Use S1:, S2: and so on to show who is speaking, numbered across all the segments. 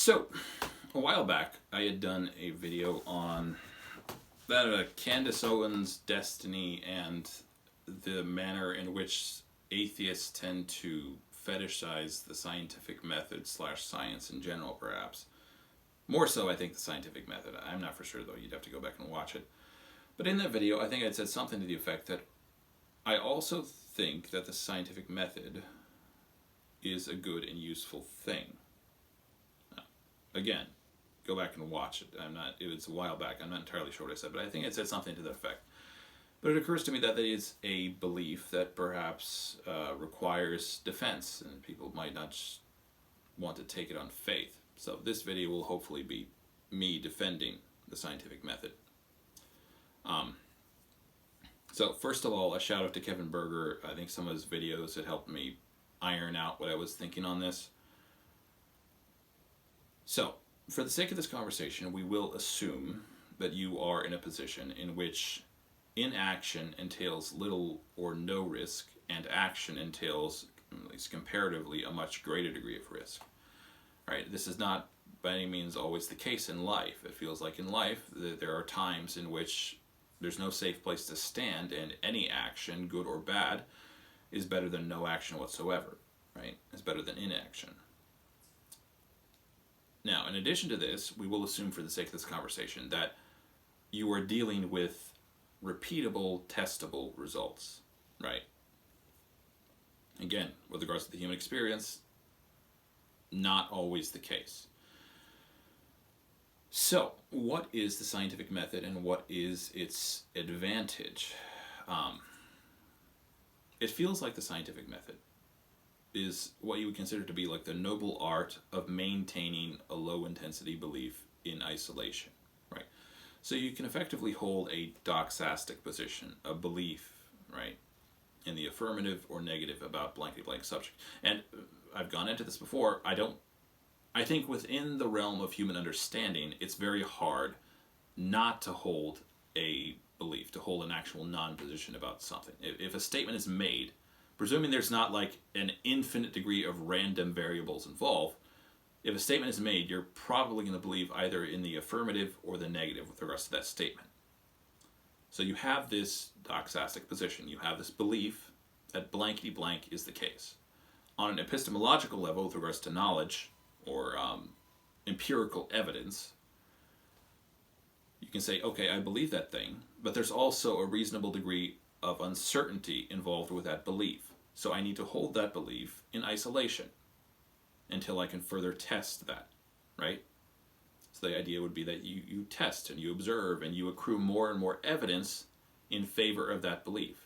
S1: So, a while back, I had done a video on that Candace Owens' destiny and the manner in which atheists tend to fetishize the scientific method / science in general, perhaps. More so, I think, the scientific method. I'm not for sure, though. You'd have to go back and watch it. But in that video, I think I'd said something to the effect that I also think that the scientific method is a good and useful thing. Now, again, go back and watch it. It was a while back. I'm not entirely sure what I said, but I think it said something to that effect. But it occurs to me that is a belief that perhaps requires defense, and people might not want to take it on faith. So this video will hopefully be me defending the scientific method. So first of all, a shout out to Kevin Berger. I think some of his videos had helped me iron out what I was thinking on this. So, for the sake of this conversation, we will assume that you are in a position in which inaction entails little or no risk, and action entails, at least comparatively, a much greater degree of risk. Right? This is not by any means always the case in life. It feels like in life there are times in which there's no safe place to stand, and any action, good or bad, is better than no action whatsoever. Right? It's better than inaction. Now, in addition to this, we will assume for the sake of this conversation that you are dealing with repeatable, testable results, right? Again, with regards to the human experience, not always the case. So, what is the scientific method and what is its advantage? It feels like the scientific method is what you would consider to be like the noble art of maintaining a low-intensity belief in isolation, right? So you can effectively hold a doxastic position, a belief, right, in the affirmative or negative about blankety blank subject. And I've gone into this before. I think within the realm of human understanding, it's very hard not to hold a belief, to hold an actual non-position about something. If a statement is made, presuming there's not like an infinite degree of random variables involved, if a statement is made, you're probably going to believe either in the affirmative or the negative with regards to that statement. So you have this doxastic position. You have this belief that blankety blank is the case. On an epistemological level with regards to knowledge or empirical evidence, you can say, okay, I believe that thing, but there's also a reasonable degree of uncertainty involved with that belief. So I need to hold that belief in isolation until I can further test that, right? So the idea would be that you test and you observe and you accrue more and more evidence in favor of that belief.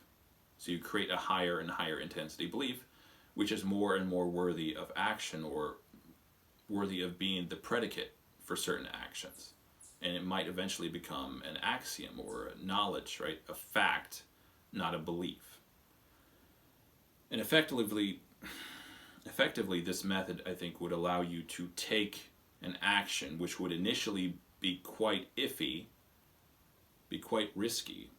S1: So you create a higher and higher intensity belief, which is more and more worthy of action or worthy of being the predicate for certain actions. And it might eventually become an axiom or a knowledge, right? A fact, not a belief. And effectively, this method, I think, would allow you to take an action which would initially be quite iffy, be quite risky,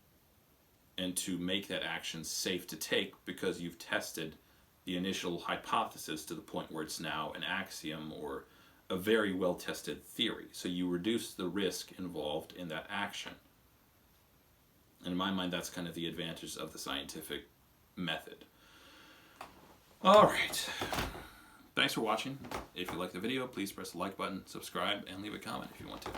S1: and to make that action safe to take because you've tested the initial hypothesis to the point where it's now an axiom or a very well-tested theory. So you reduce the risk involved in that action. And in my mind, that's kind of the advantage of the scientific method. All right. Thanks for watching. If you like the video, please press the like button, subscribe, and leave a comment if you want to.